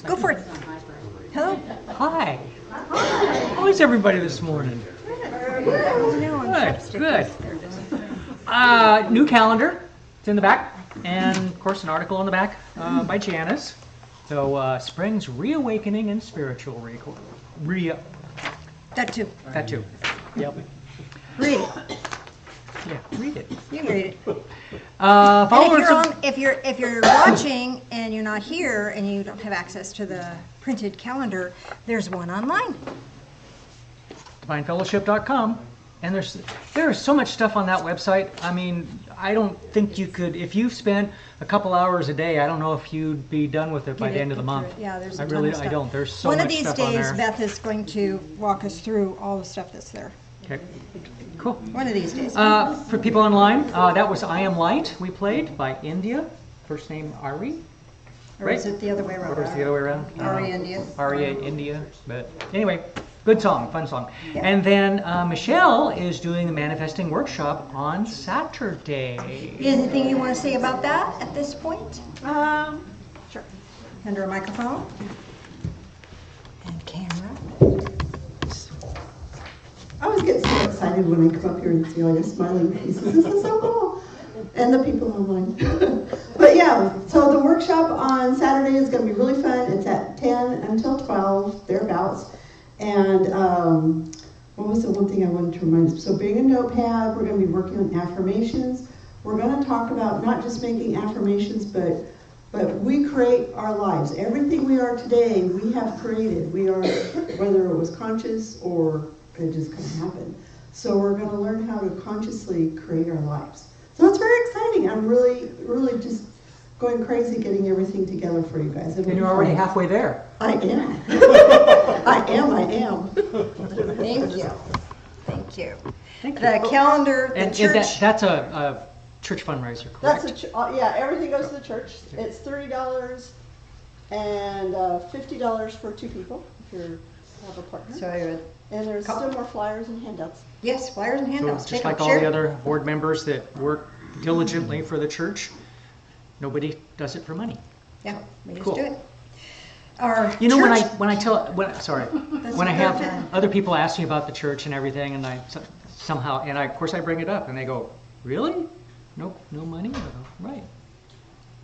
Go for it. Hello. Hi. How is everybody this morning? Good. New calendar. It's in the back. And, of course, an article in the back by Janice. So, Spring's Reawakening and Spiritual That too. That too. Yep. Read it. Yeah, read it. You can read it. Followers If you're watching and you're not here and you don't have access to the printed calendar, there's one online. DivineFellowship.com. And there's so much stuff on that website. I mean, I don't think you could, if you spent a couple hours a day, I don't know if you'd be done with it by the end of the month. Yeah, there's a I ton really, of stuff. I don't. There's so One much of these stuff on days, there. Beth is going to walk us through all the stuff that's there. Okay, cool. One of these days. For people online, that was I Am Light we played by India. First name Ari. Or is it the other way around? Or is it the other way around? I don't Ari know. India. Ari India. But anyway, good song, fun song. Yeah. And then Michelle is doing the manifesting workshop on Saturday. Anything you want to say about that at this point? Sure. Under a microphone. And camera. I always get so excited when I come up here and see all your smiling faces. This is so cool. And the people online. But yeah, so the workshop on Saturday is going to be really fun. It's at 10 until 12, thereabouts. And what was the one thing I wanted to remind us? So bring a notepad. We're going to be working on affirmations. We're going to talk about not just making affirmations, but we create our lives. Everything we are today, we have created. We are, whether it was conscious or it just kind of happened. So we're going to learn how to consciously create our lives. So it's very exciting. I'm really, really just going crazy getting everything together for you guys. And you're already halfway there. I am. I am. Thank you. Thank you. Thank you. The calendar, the And church. that's a church fundraiser, That's correct? yeah, everything goes to the church. It's $30 and $50 for two people if you have a partner. So, And there's still more flyers and handouts. yes, flyers and So handouts. just Take like them, all share. the other board members that work diligently for the church, nobody does it for money. Yeah, we just Cool. do it. Our You know, church, when I have okay. other people ask me about the church and everything, and of course I bring it up, and they go, "Really? No money?" I go, right.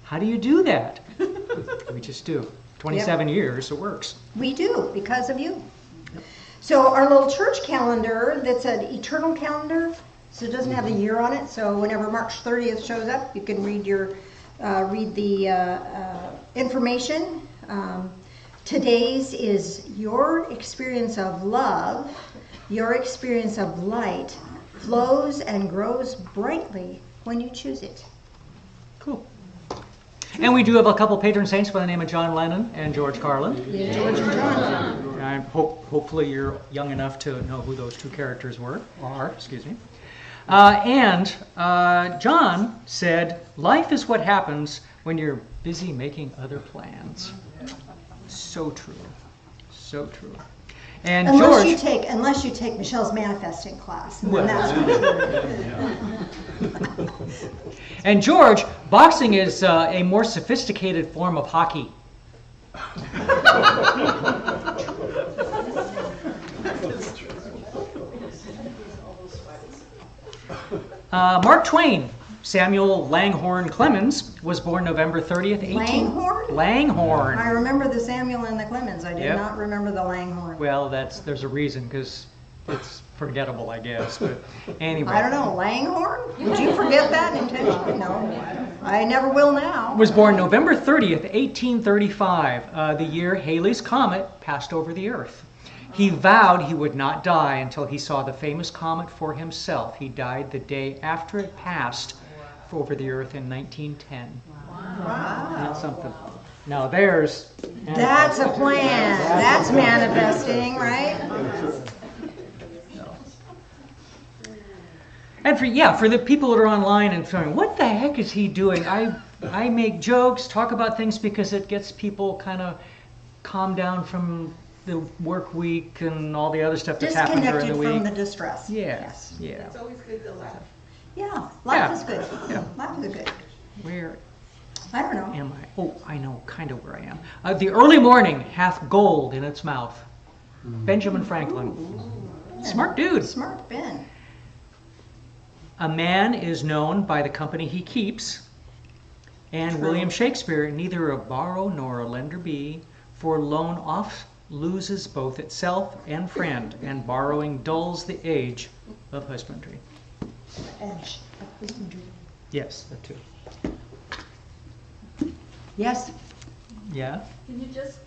How do you do that? We just do. 27 years, it works. we do because of you. So our little church calendar, that's an eternal calendar, so it doesn't have a year on it. So whenever March 30th shows up, you can read the information. Today's is your experience of love, your experience of light flows and grows brightly when you choose it. Cool. And we do have a couple patron saints by the name of John Lennon and George Carlin. Yeah, George and John. And hopefully you're young enough to know who those two characters are. Excuse me. And John said, "Life is what happens when you're busy making other plans." So true. So true. And Unless George, you take Michelle's manifesting class, and Well. then that's and George, boxing is a more sophisticated form of hockey. Mark Twain, Samuel Langhorne Clemens, was born November 30th, 18... Langhorne? Langhorne. I remember the Samuel and the Clemens. I did Yep. not remember the Langhorne. Well, there's a reason, because it's forgettable, I guess. But anyway. I don't know, Langhorne? Would you forget that intentionally? No, I never will now. Was born November 30th, 1835, the year Halley's Comet passed over the Earth. He vowed he would not die until he saw the famous comet for himself. He died the day after it passed over the Earth in 1910. Wow. That's something. Now there's... That's a plan. That's manifesting, right? And for the people that are online and saying, what the heck is he doing? I make jokes, talk about things because it gets people kind of calmed down from the work week and all the other stuff that's happened during Disconnected the week. from the distress. Yes, yeah. It's always good to laugh. Yeah, life Yeah. is good. Yeah. Life is good. We're I don't know. am I? Oh, I know kind of where I am. The early morning hath gold in its mouth. Benjamin Franklin. Smart dude. Smart Ben. A man is known by the company he keeps. And William Shakespeare, neither a borrow nor a lender be, for loan oft loses both itself and friend, and borrowing dulls the age of husbandry. Edge. Yes, that too. Yes. Yeah? Can you just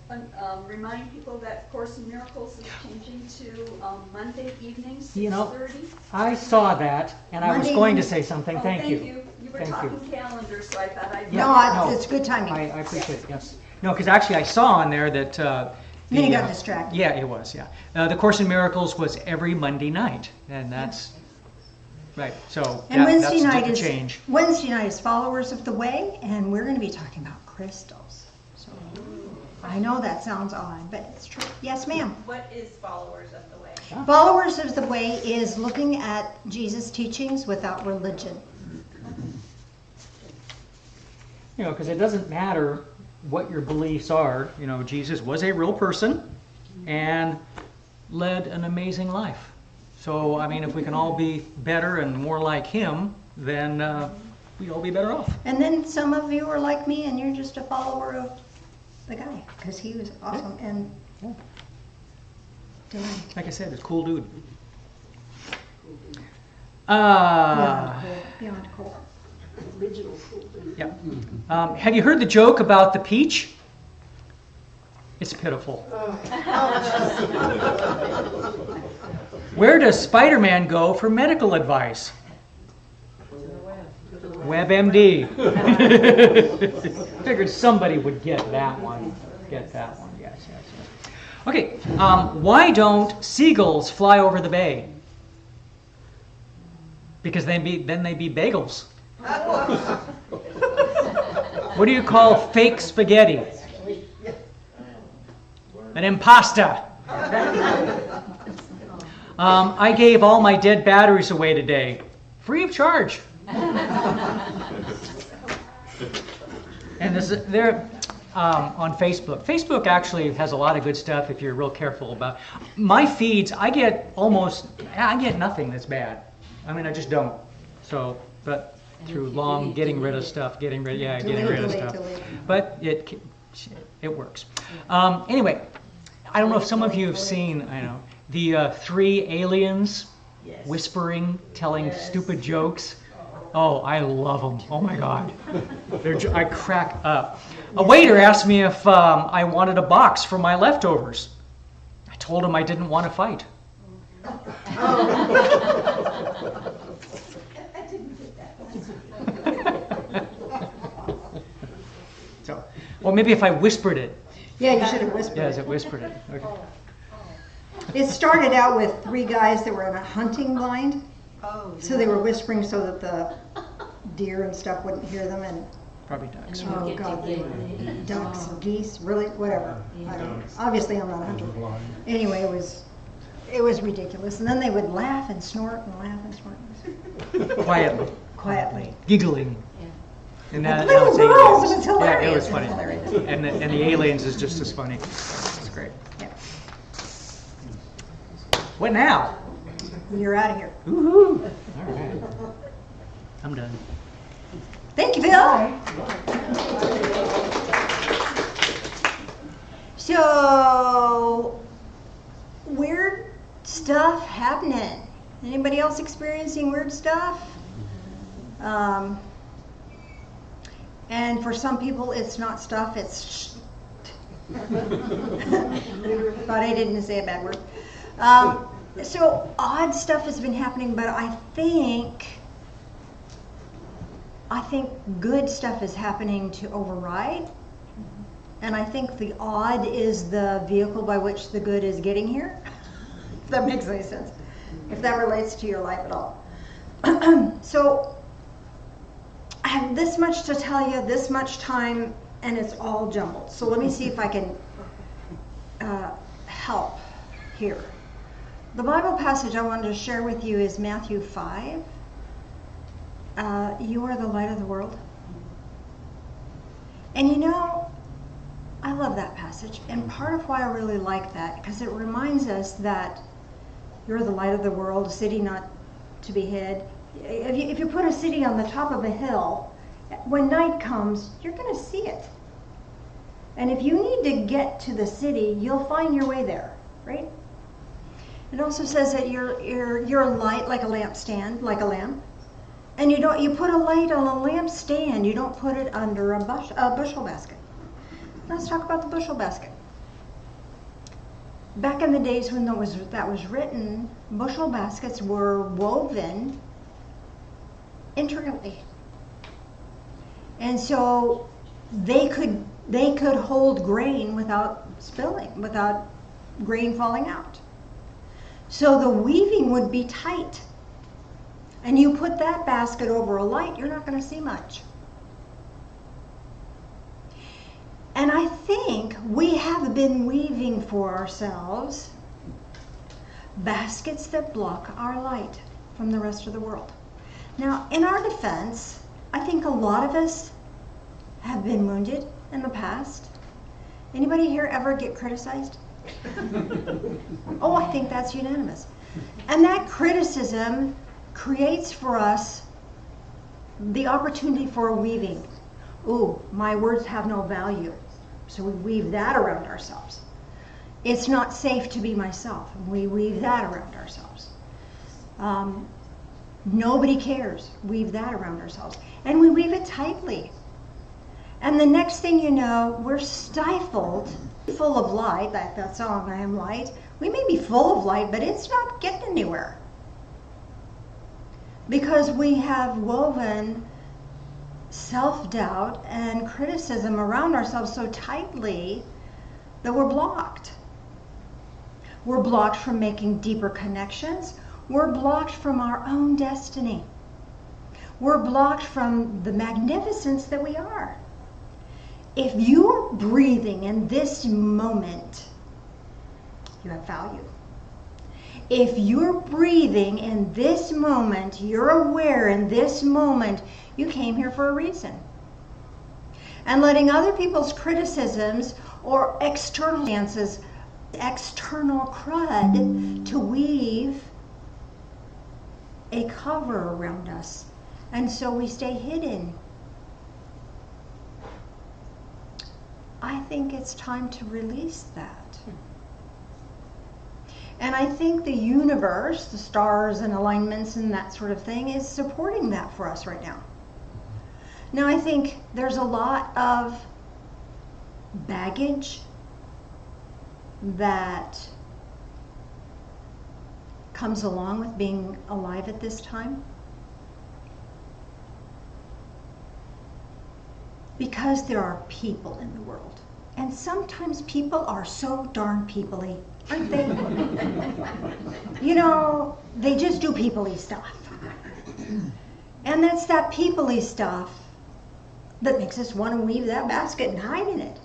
remind people that Course in Miracles is changing to Monday evenings, You know, 6:30? I saw that, and I was Monday going to evening. say something. Oh, Thank you. You were Thank you. talking calendar, so I thought I'd. Yeah, No, no. it's good timing. I appreciate it, yes. No, because actually I saw on there that... Then you got distracted. Yeah, it was, yeah. The Course in Miracles was every Monday night, and that's... Right, so And that's Wednesday a night different is change. Wednesday night is Followers of the Way, and we're going to be talking about crystals. So I know that sounds odd, but it's true. Yes, ma'am. What is Followers of the Way? Followers of the Way is looking at Jesus' teachings without religion. You know, because it doesn't matter what your beliefs are. You know, Jesus was a real person and led an amazing life. So, I mean, if we can all be better and more like him, then we'd all be better off. And then some of you are like me, and you're just a follower of the guy because he was awesome and divine. Like I said, it's a cool dude. Beyond cool. Yeah. Have you heard the joke about the peach? It's pitiful. Where does Spider-Man go for medical advice? WebMD. Figured somebody would get that one. Yes, yes. Okay, why don't seagulls fly over the bay? Because then they'd be bagels. What do you call fake spaghetti? An impasta. I gave all my dead batteries away today, free of charge. And they're on Facebook. Facebook actually has a lot of good stuff if you're real careful about. My feeds, I get nothing that's bad. I mean, I just don't. So, but through long getting rid of stuff, getting rid of stuff. But it works. Anyway, I don't know if some of you have seen, the 3 aliens whispering, telling stupid jokes. Oh, I love them. Oh my God. I crack up. A waiter asked me if I wanted a box for my leftovers. I told him I didn't want to fight. So, or maybe if I whispered it. Yeah, you should have whispered. Yeah, as it whispered it. Okay. It started out with 3 guys that were in a hunting blind. So they were whispering so that the deer and stuff wouldn't hear them, and Probably ducks. oh god, they were ducks, geese, really, whatever. I don't know. Obviously, I'm not a hunter. Anyway, it was ridiculous. And then they would laugh and snort and laugh and snort. Quietly. Giggling. And that, Little was girls, aliens. and it's hilarious. Yeah, it was It's funny. hilarious. And the aliens is just as funny. It's great. Yeah. What now? You're out of here. Woohoo! All right. I'm done. Thank you, Bill. So, weird stuff happening. Anybody else experiencing weird stuff? And for some people, it's not stuff, it's but I didn't say a bad word. So odd stuff has been happening, but I think good stuff is happening to override. And I think the odd is the vehicle by which the good is getting here. If that makes any sense. If that relates to your life at all. So I have this much to tell you, this much time, and it's all jumbled. So let me see if I can help here. The Bible passage I wanted to share with you is Matthew 5. You are the light of the world. And you know, I love that passage. And part of why I really like that, because it reminds us that you're the light of the world, a city not to be hid. If you put a city on the top of a hill, when night comes, you're going to see it. And if you need to get to the city, you'll find your way there, right? It also says that you're a light like a lampstand, like a lamp. And you put a light on a lampstand, you don't put it under a bushel basket. Let's talk about the bushel basket. Back in the days when that was written, bushel baskets were woven intricately. And so they could hold grain without spilling, without grain falling out. So the weaving would be tight. And you put that basket over a light, you're not going to see much. And I think we have been weaving for ourselves baskets that block our light from the rest of the world. Now, in our defense, I think a lot of us have been wounded in the past. Anybody here ever get criticized? Oh, I think that's unanimous. And that criticism creates for us the opportunity for weaving. Ooh, my words have no value. So we weave that around ourselves. It's not safe to be myself. We weave that around ourselves. Nobody cares. Weave that around ourselves. And we weave it tightly. And the next thing you know, we're stifled, full of light, that song, I Am Light. We may be full of light, but it's not getting anywhere. Because we have woven self-doubt and criticism around ourselves so tightly that we're blocked. We're blocked from making deeper connections. We're blocked from our own destiny. We're blocked from the magnificence that we are. If you're breathing in this moment, you have value. If you're breathing in this moment, you're aware in this moment, you came here for a reason. And letting other people's criticisms or external stances, external crud, to weave a cover around us. And so we stay hidden. I think it's time to release that. And I think the universe, the stars and alignments and that sort of thing, is supporting that for us right now. Now, I think there's a lot of baggage that comes along with being alive at this time. Because there are people in the world. And sometimes people are so darn people-y, aren't they? You know, they just do people-y stuff. And that's that people-y stuff that makes us want to weave that basket and hide in it.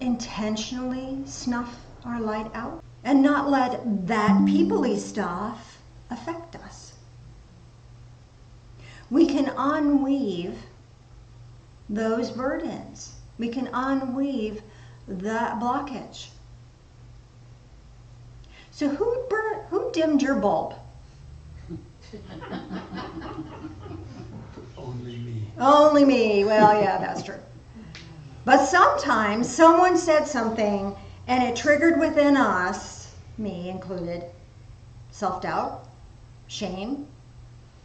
Intentionally snuff our light out and not let that people-y stuff affect us. We can unweave those burdens. We can unweave that blockage. So who dimmed your bulb? Only me. Only me. Well, yeah, that's true. But sometimes someone said something and it triggered within us, me included, self-doubt, shame,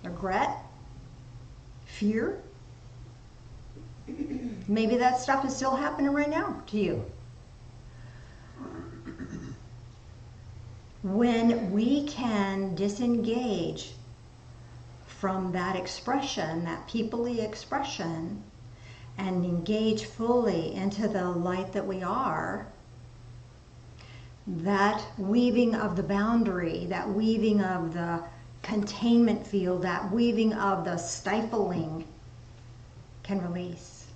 regret, fear. Maybe that stuff is still happening right now to you. When we can disengage from that expression, that people-y expression, and engage fully into the light that we are, that weaving of the boundary, that weaving of the containment field, that weaving of the stifling can release.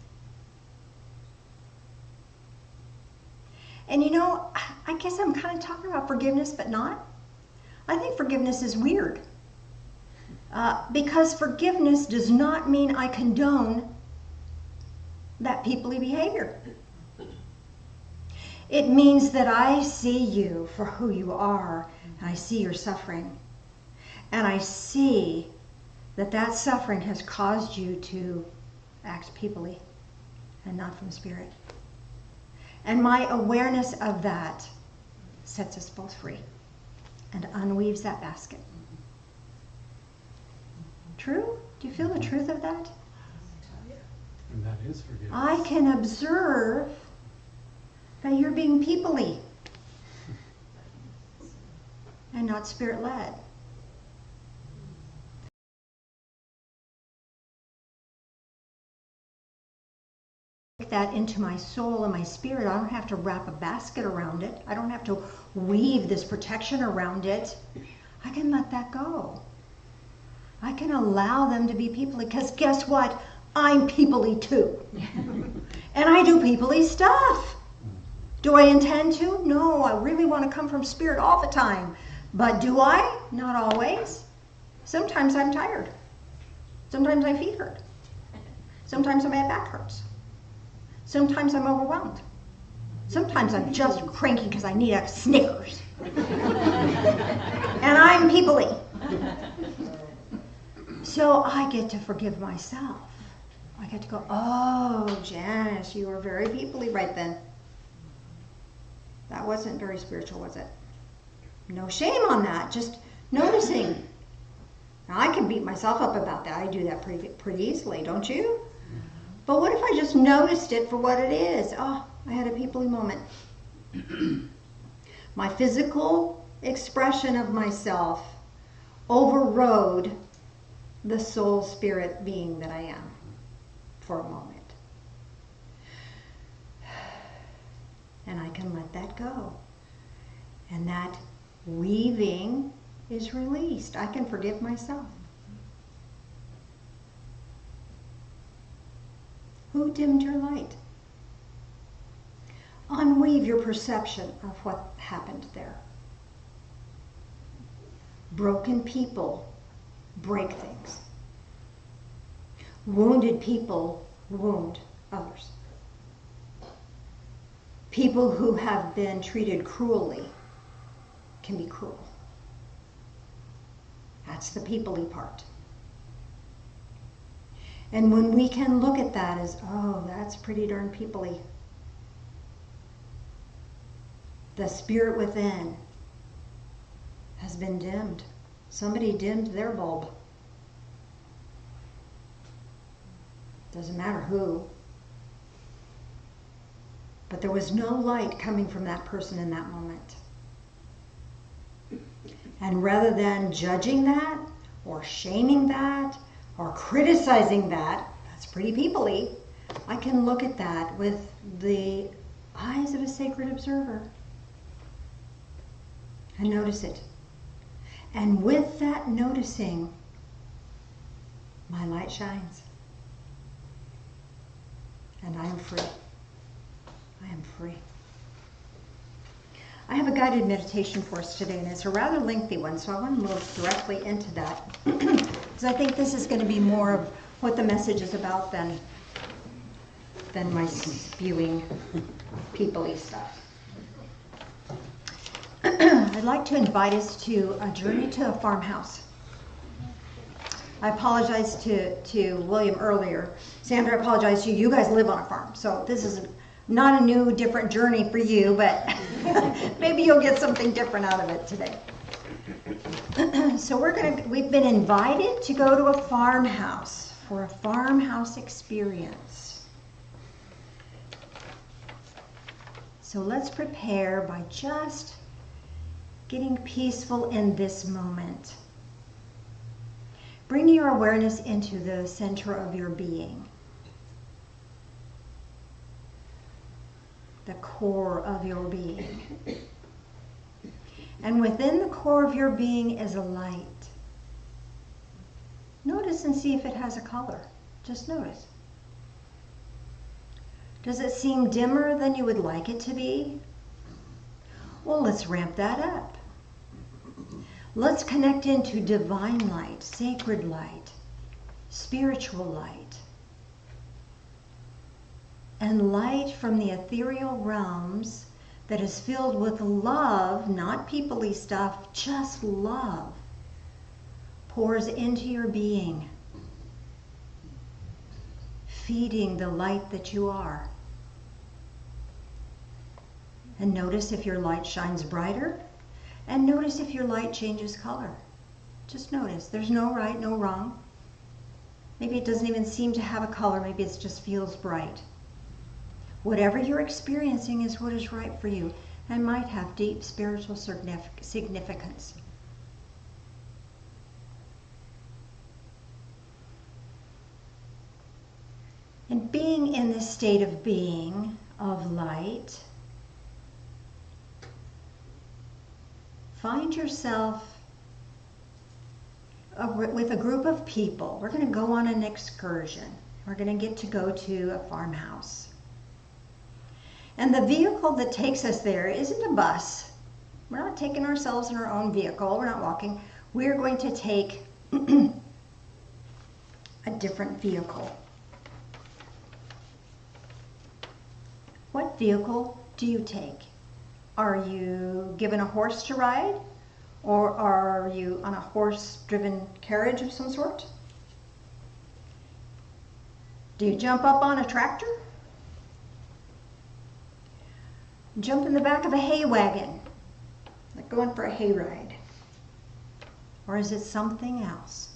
And you know, I guess I'm kind of talking about forgiveness, but not. I think forgiveness is weird. Because forgiveness does not mean I condone that peoply behavior. It means that I see you for who you are, and I see your suffering. And I see that that suffering has caused you to act peoply and not from spirit. And my awareness of that sets us both free and unweaves that basket. True? Do you feel the truth of that? And that is forgiveness. I can observe that you're being peoply and not spirit-led. Take that into my soul and my spirit. I don't have to wrap a basket around it. I don't have to weave this protection around it. I can let that go. I can allow them to be peoply, because guess what? I'm peoply too. And I do peoply stuff. Do I intend to? No, I really want to come from spirit all the time. But do I? Not always. Sometimes I'm tired. Sometimes my feet hurt. Sometimes my back hurts. Sometimes I'm overwhelmed. Sometimes I'm just cranky because I need a Snickers. And I'm peoply. So I get to forgive myself. I get to go, oh, Janice, you were very peoply right then. That wasn't very spiritual, was it? No shame on that, just noticing. Now, I can beat myself up about that. I do that pretty easily, don't you? But what if I just noticed it for what it is? Oh, I had a peoply moment. My physical expression of myself overrode the soul spirit being that I am for a moment. And I can let that go. And that weaving is released. I can forgive myself. Who dimmed your light? Unweave your perception of what happened there. Broken people break things. Wounded people wound others. People who have been treated cruelly can be cruel. That's the peoply part. And when we can look at that as, oh, that's pretty darn peoply. The spirit within has been dimmed. Somebody dimmed their bulb. Doesn't matter who. But there was no light coming from that person in that moment. And rather than judging that, or shaming that, or criticizing that, that's pretty peoply, I can look at that with the eyes of a sacred observer and notice it. And with that noticing, my light shines. And I am free. I am free. I have a guided meditation for us today, and it's a rather lengthy one, so I want to move directly into that. Because I think this is going to be more of what the message is about than my spewing peoply stuff. I'd like to invite us to a journey to a farmhouse. I apologize to William earlier. Sandra, I apologize to you. You guys live on a farm, so this is not a new, different journey for you, but maybe you'll get something different out of it today. So we've been invited to go to a farmhouse for a farmhouse experience. So let's prepare by just getting peaceful in this moment. Bring your awareness into the center of your being. The core of your being. And within the core of your being is a light. Notice and see if it has a color. Just notice. Does it seem dimmer than you would like it to be? Well, let's ramp that up. Let's connect into divine light, sacred light, spiritual light, and light from the ethereal realms that is filled with love, not people-y stuff, just love, pours into your being, feeding the light that you are. And notice if your light shines brighter, and notice if your light changes color. Just notice. There's no right, no wrong. Maybe it doesn't even seem to have a color. Maybe it just feels bright. Whatever you're experiencing is what is right for you and might have deep spiritual significance. And being in this state of being, of light, find yourself with a group of people. We're going to go on an excursion. We're going to get to go to a farmhouse. And the vehicle that takes us there isn't a bus. We're not taking ourselves in our own vehicle. We're not walking. We're going to take a different vehicle. What vehicle do you take? Are you given a horse to ride? Or are you on a horse-driven carriage of some sort? Do you jump up on a tractor? Jump in the back of a hay wagon, like going for a hay ride? Or is it something else?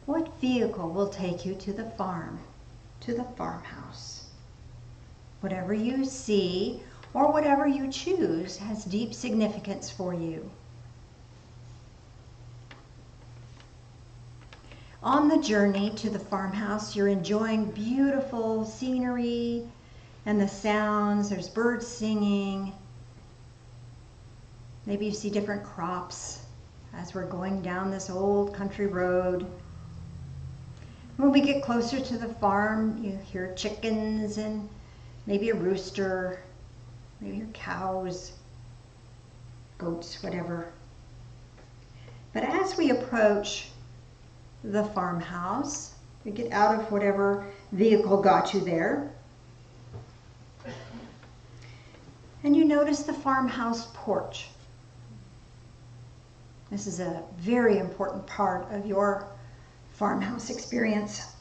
What vehicle will take you to the farm, to the farmhouse? Whatever you see or whatever you choose has deep significance for you. On the journey to the farmhouse, you're enjoying beautiful scenery and the sounds. There's birds singing. Maybe you see different crops as we're going down this old country road. When we get closer to the farm, you hear chickens and maybe a rooster, maybe your cows, goats, whatever. But as we approach the farmhouse, we get out of whatever vehicle got you there, and you notice the farmhouse porch. This is a very important part of your farmhouse experience.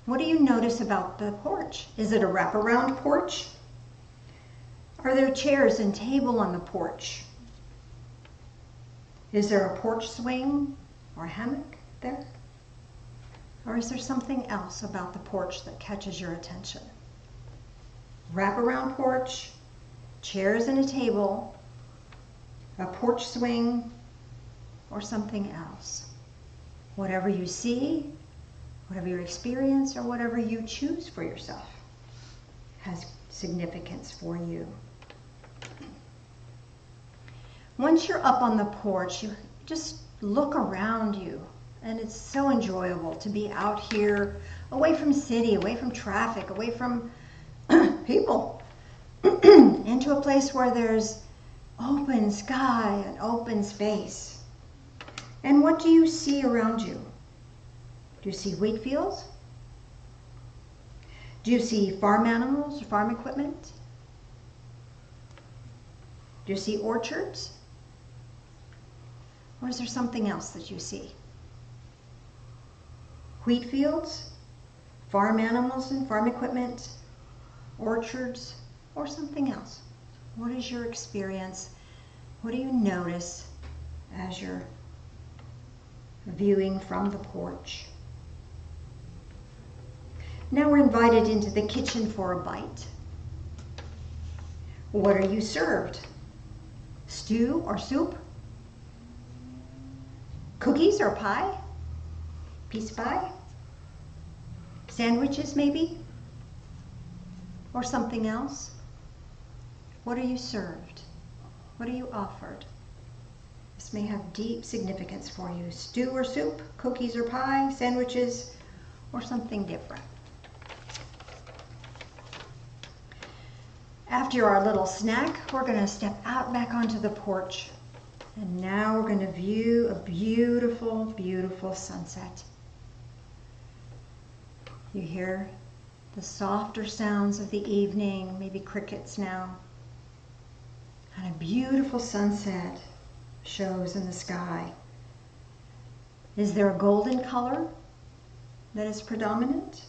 What do you notice about the porch? Is it a wraparound porch? Are there chairs and table on the porch? Is there a porch swing or hammock there? Or is there something else about the porch that catches your attention? Wraparound porch, chairs and a table, a porch swing, or something else. Whatever you see, whatever you experience, or whatever you choose for yourself has significance for you. Once you're up on the porch, you just look around you, and it's so enjoyable to be out here, away from city, away from traffic, away from people, into a place where there's open sky and open space. And what do you see around you? Do you see wheat fields? Do you see farm animals or farm equipment? Do you see orchards? Or is there something else that you see? Wheat fields, farm animals and farm equipment, orchards, or something else? What is your experience? What do you notice as you're viewing from the porch? Now we're invited into the kitchen for a bite. What are you served? Stew or soup? Cookies or pie? Piece pie? Sandwiches maybe? Or something else? What are you served? What are you offered? This may have deep significance for you. Stew or soup, cookies or pie, sandwiches, or something different. After our little snack, we're going to step out back onto the porch And now we're going to view a beautiful, beautiful sunset. You hear the softer sounds of the evening, maybe crickets now. And a beautiful sunset shows in the sky. Is there a golden color that is predominant?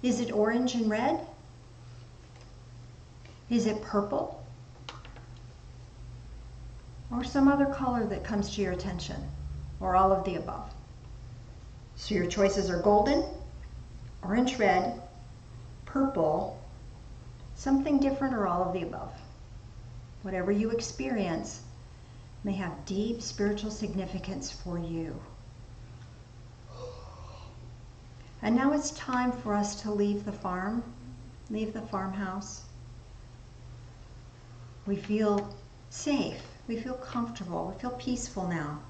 Is it orange and red? Is it purple? Or some other color that comes to your attention? Or all of the above? So your choices are golden, orange, red, purple, something different, or all of the above. Whatever you experience may have deep spiritual significance for you. And now it's time for us to leave the farm, leave the farmhouse. We feel safe, we feel comfortable, we feel peaceful now.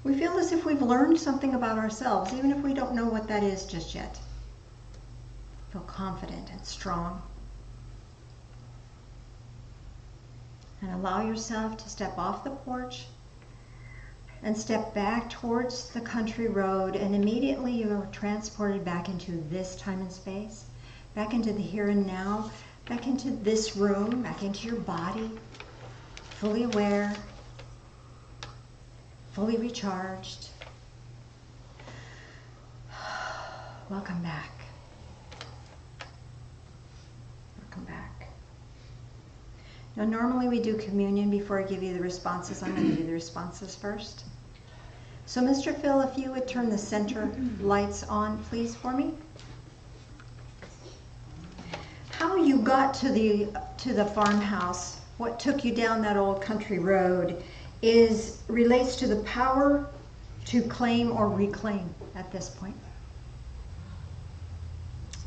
We feel as if we've learned something about ourselves, even if we don't know what that is just yet. Feel confident and strong. And allow yourself to step off the porch and step back towards the country road, and immediately you are transported back into this time and space, back into the here and now, back into this room, back into your body, fully aware, fully recharged. Welcome back. Welcome back. Now normally we do communion before I give you the responses. I'm going to do the responses first. So Mr. Phil, if you would turn the center lights on, please, for me. How you got to the farmhouse, what took you down that old country road, relates to the power to claim or reclaim at this point.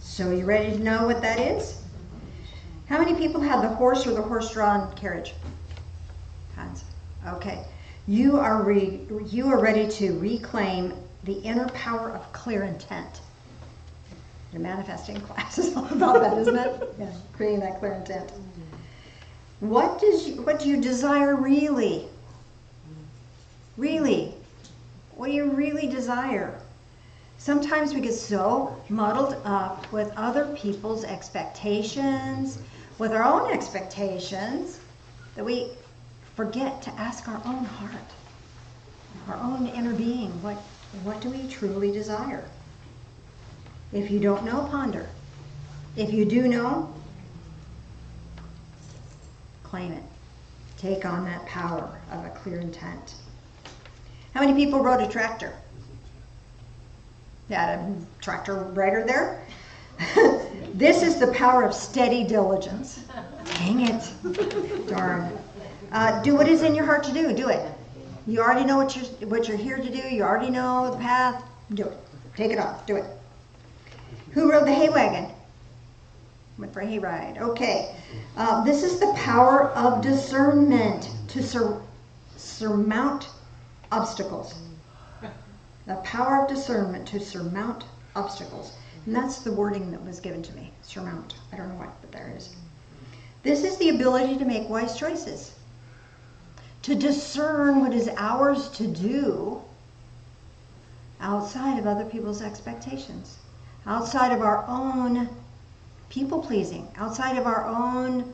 So you ready to know what that is? How many people have the horse or the horse-drawn carriage? Hands. Okay. You are ready to reclaim the inner power of clear intent. Your manifesting class is all about that, isn't it? Yeah, creating that clear intent. What do you desire really? Really? What do you really desire? Sometimes we get so muddled up with other people's expectations, with our own expectations, that we forget to ask our own heart, our own inner being, what do we truly desire? If you don't know, ponder. If you do know, claim it. Take on that power of a clear intent. How many people rode a tractor? Had a tractor rider there? This is the power of steady diligence. Dang it. Darn. Do what is in your heart to do. Do it. You already know what you're here to do. You already know the path. Do it. Take it off. Do it. Who rode the hay wagon? Went for a hay ride. Okay. This is the power of discernment to surmount obstacles. The power of discernment to surmount obstacles. And that's the wording that was given to me. Surmount. I don't know what, but there it is. This is the ability to make wise choices. To discern what is ours to do outside of other people's expectations. Outside of our own people-pleasing. Outside of our own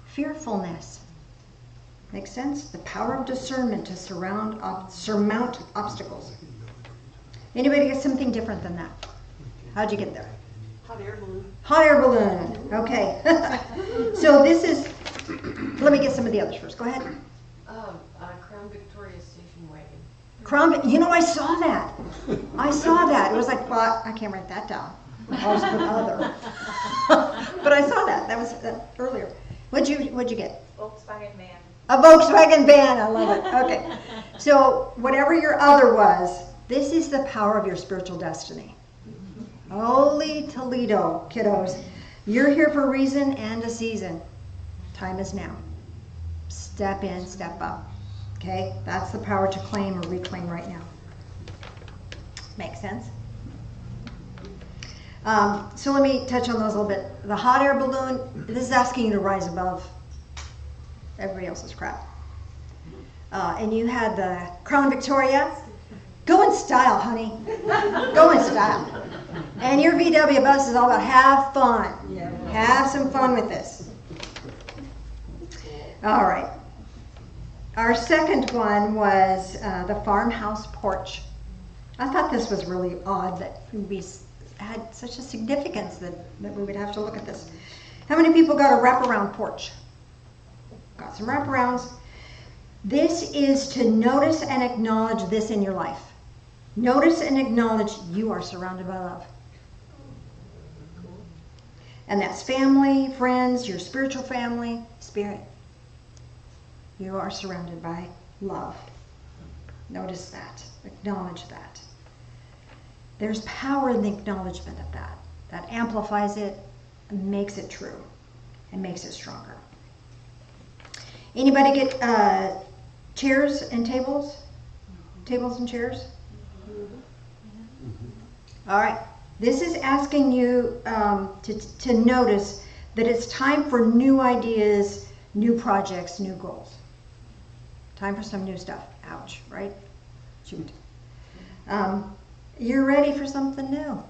fearfulness. Make sense? The power of discernment to surmount obstacles. Anybody get something different than that? How'd you get there? Hot air balloon. Hot air balloon. Okay. So this is, let me get some of the others first. Go ahead. Crown Victoria station wagon. Crown, you know, I saw that. I saw that. It was like, well, I can't write that down. I'll just put other. But I saw that. That was earlier. What'd you get? Volkswagen van. A Volkswagen van. I love it. Okay. So whatever your other was, this is the power of your spiritual destiny. Holy Toledo, kiddos. You're here for a reason and a season. Time is now. Step in, step up. Okay? That's the power to claim or reclaim right now. Make sense? So let me touch on those a little bit. The hot air balloon, this is asking you to rise above everybody else's crap. And you had the Crown Victoria. Go in style, honey. Go in style. And your VW bus is all about have fun. Have some fun with this. All right. Our second one was the farmhouse porch. I thought this was really odd that we had such a significance that we would have to look at this. How many people got a wraparound porch? Got some wraparounds. This is to notice and acknowledge this in your life. Notice and acknowledge you are surrounded by love. And that's family, friends, your spiritual family, spirit. You are surrounded by love. Notice that. Acknowledge that. There's power in the acknowledgement of that. That amplifies it and makes it true and makes it stronger. Anybody get chairs and tables? Tables and chairs? All right. This is asking you to notice that it's time for new ideas, new projects, new goals. Time for some new stuff. Ouch, right? Shoot. You're ready for something new.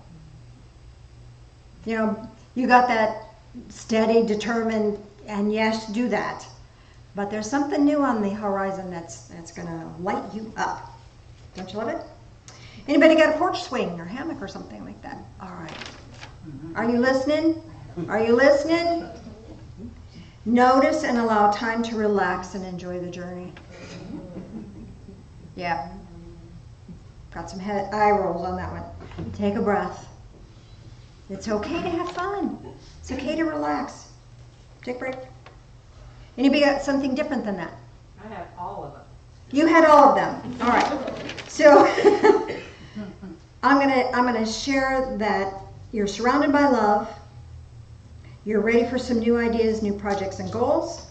You know, you got that steady, determined, and yes, do that. But there's something new on the horizon that's going to light you up. Don't you love it? Anybody got a porch swing or hammock or something like that? All right. Are you listening? Are you listening? Notice and allow time to relax and enjoy the journey. Yeah. Got some eye rolls on that one. Take a breath. It's okay to have fun. It's okay to relax. Take a break. Anybody got something different than that? I have all of them. You had all of them. All right. So I'm gonna share that you're surrounded by love. You're ready for some new ideas, new projects, and goals.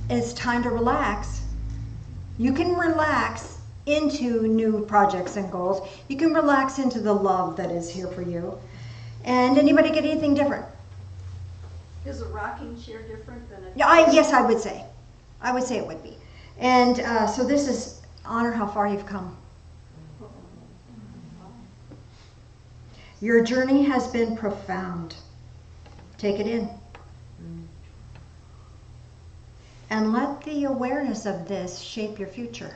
It's time to relax. You can relax into new projects and goals. You can relax into the love that is here for you. And anybody get anything different? Is a rocking chair different than a? Yeah, yes, I would say. I would say it would be. And so this is honor how far you've come. Your journey has been profound. Take it in. And let the awareness of this shape your future.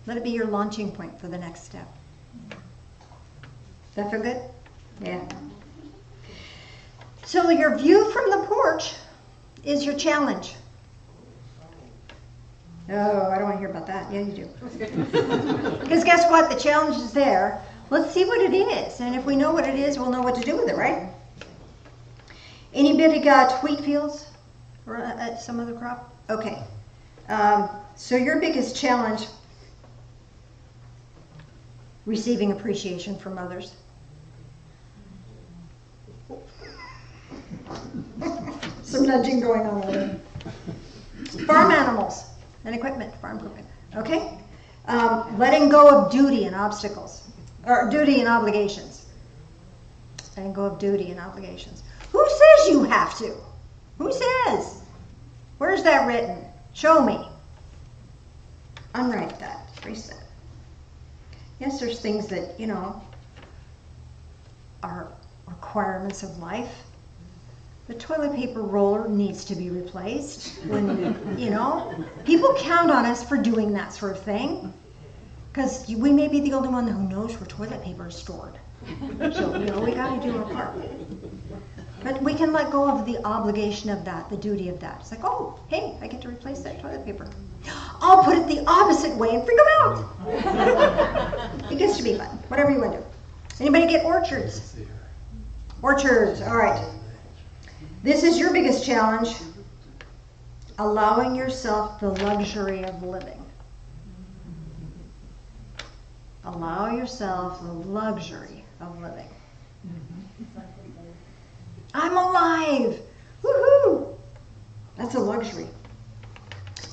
Let it be your launching point for the next step. Does that feel good? Yeah. So your view from the porch is your challenge. Oh, I don't want to hear about that. Yeah, you do. Because guess what? The challenge is there. Let's see what it is. And if we know what it is, we'll know what to do with it, right? Anybody got wheat fields or some other crop? Okay. So your biggest challenge, receiving appreciation from others. Some nudging going on over there. Farm animals and equipment, farm equipment. Okay? Letting go of duty and obstacles, or duty and obligations. Letting go of duty and obligations. Who says you have to? Who says? Where's that written? Show me. Unwrite that. Erase that. Yes, there's things that, you know, are requirements of life. The toilet paper roller needs to be replaced when, you know, people count on us for doing that sort of thing. Because we may be the only one who knows where toilet paper is stored. So, you know, we got to do our part. But we can let go of the obligation of that, the duty of that. It's like, oh, hey, I get to replace that toilet paper. I'll put it the opposite way and freak them out. It gets to be fun, whatever you want to do. Anybody get orchards? Orchards, all right. This is your biggest challenge, allowing yourself the luxury of living. Allow yourself the luxury of living. I'm alive! Woohoo! That's a luxury.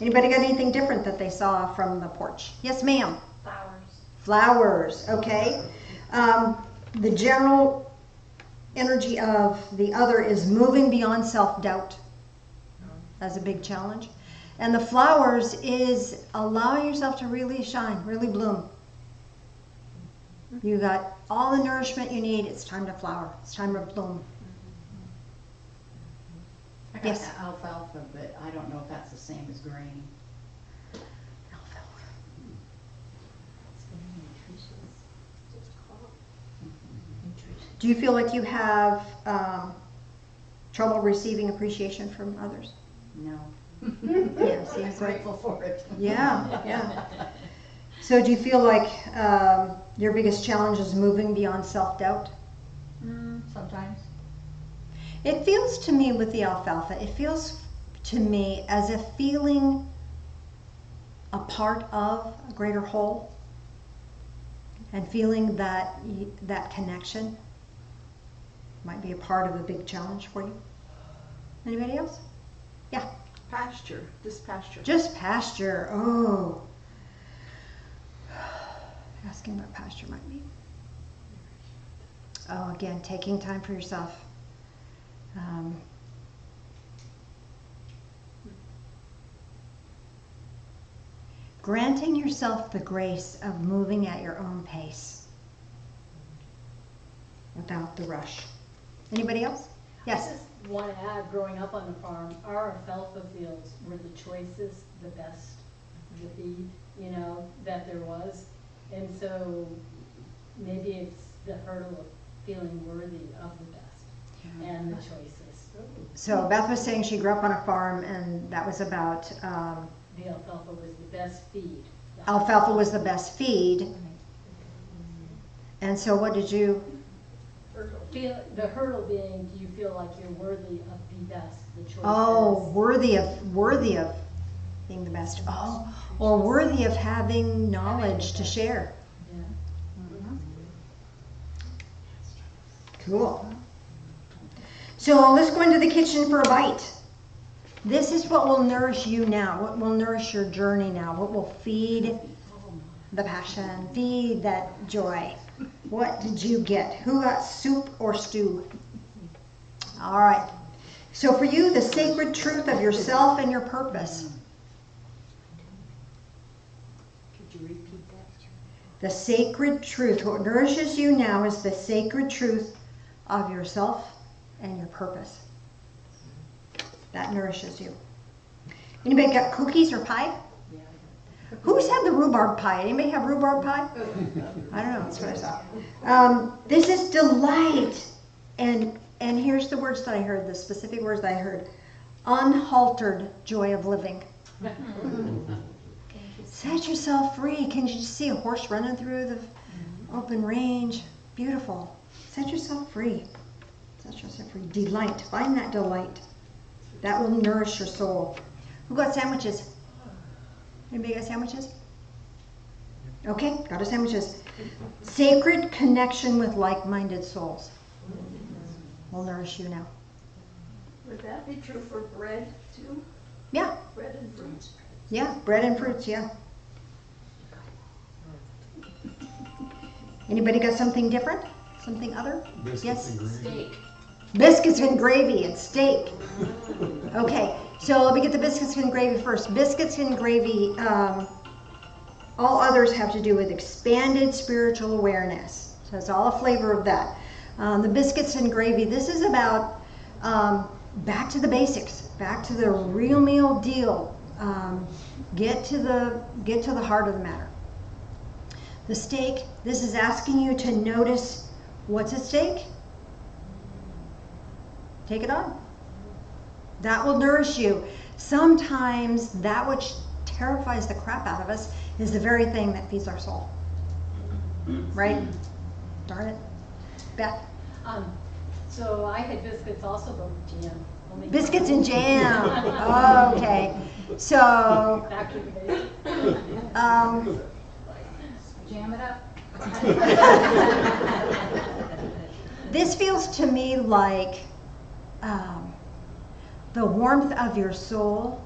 Anybody got anything different that they saw from the porch? Yes, ma'am. Flowers. Flowers, okay. The general energy of the other is moving beyond self-doubt. as a big challenge. And the flowers is allowing yourself to really shine, really bloom. You got all the nourishment you need. It's time to flower. It's time to bloom. I got Yes. alfalfa, but I don't know if that's the same as grain. Do you feel like you have trouble receiving appreciation from others? No. Yeah, see, I'm it's like- grateful for it. Yeah, yeah. So do you feel like your biggest challenge is moving beyond self-doubt? Sometimes. It feels to me with the alfalfa, it feels to me as if feeling a part of a greater whole and feeling that that connection might be a part of a big challenge for you. Anybody else? Yeah, Pasture, this pasture. just pasture. Oh. Asking what pasture might be. Oh, again, taking time for yourself. Granting yourself the grace of moving at your own pace without the rush. Anybody else? Yes. I just want to add, growing up on the farm, our alfalfa fields were the choicest, the best, the feed, you know, that there was. And so maybe it's the hurdle of feeling worthy of the best and the choicest. So Beth was saying she grew up on a farm, and that was about The alfalfa was the best feed. alfalfa was the best feed. And so what did you? The hurdle being, do you feel like you're worthy of the best, the choicest? Oh, worthy of being the best. Oh, or worthy of having knowledge to share. Yeah. Cool. So let's go into the kitchen for a bite. This is what will nourish you now, what will nourish your journey now, what will feed the passion, feed that joy. What did you get? Who got soup or stew? All right. So for you, the sacred truth of yourself and your purpose. Could you repeat that? The sacred truth. What nourishes you now is the sacred truth of yourself and your purpose. That nourishes you. Anybody got cookies or pie? Who's had the rhubarb pie? Anybody have rhubarb pie? I don't know. That's what I saw. This is delight. And here's the words that I heard, the specific words that I heard. Unhaltered joy of living. Set yourself free. Can you just see a horse running through the open range? Beautiful. Set yourself free. Set yourself free. Delight. Find that delight. That will nourish your soul. Who got sandwiches? Anybody got sandwiches? Okay, got our sandwiches. Sacred connection with like-minded souls will nourish you now. Would that be true for bread too? Yeah, Bread and fruits? yeah, bread and fruits, yeah. Anybody got something different? Something other? Biscuits Yes? and gravy. Steak. Biscuits and gravy and steak. Okay, so let me get the biscuits and gravy first. Biscuits and gravy, all others have to do with expanded spiritual awareness. So it's all a flavor of that. The biscuits and gravy, this is about back to the basics, back to the real meal deal. Get to the heart of the matter. The steak, this is asking you to notice what's at stake. Take it on. That will nourish you. Sometimes that which terrifies the crap out of us is the very thing that feeds our soul. Right? Darn it. Beth? So I had biscuits also, but with jam. Only Biscuits and jam. Okay. So, Back to the basics. Jam it up. this feels to me like the warmth of your soul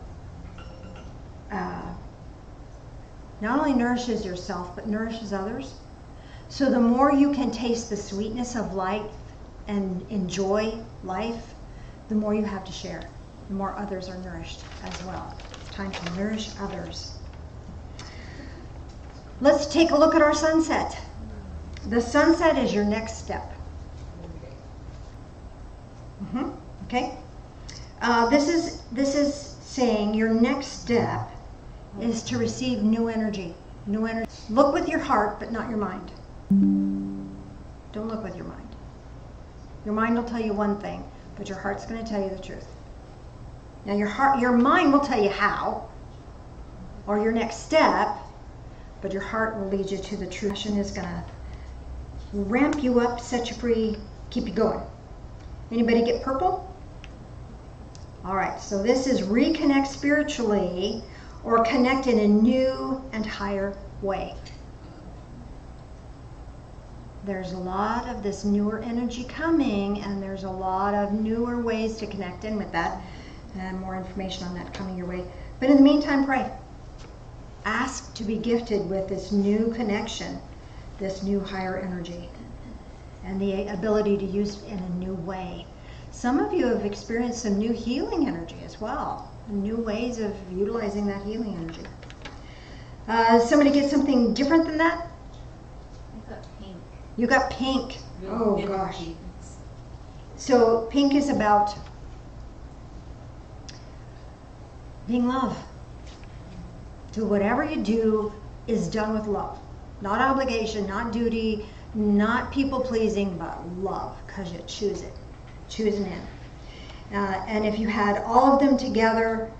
not only nourishes yourself, but nourishes others. So the more you can taste the sweetness of life and enjoy life, the more you have to share. the more others are nourished as well. It's time to nourish others. Let's take a look at our sunset. The sunset is your next step. Okay? This is saying your next step is to receive new energy. New energy. Look with your heart, but not your mind. Don't look with your mind. Your mind will tell you one thing, but your heart's going to tell you the truth. Now your mind will tell you how, or your next step, but your heart will lead you to the truth. Passion is going to ramp you up, set you free, keep you going. Anybody get purple? All right, so this is reconnect spiritually or connect in a new and higher way. There's a lot of this newer energy coming, and there's a lot of newer ways to connect in with that, and more information on that coming your way. But in the meantime, pray. Ask to be gifted with this new connection, this new higher energy, and the ability to use it in a new way. Some of you have experienced some new healing energy as well, new ways of utilizing that healing energy. Somebody get something different than that? I got pink. You got pink. Oh gosh. So pink is about being love. So whatever you do is done with love. Not obligation, not duty, not people pleasing, but love, because you choose it. Choose an end. And if you had all of them together,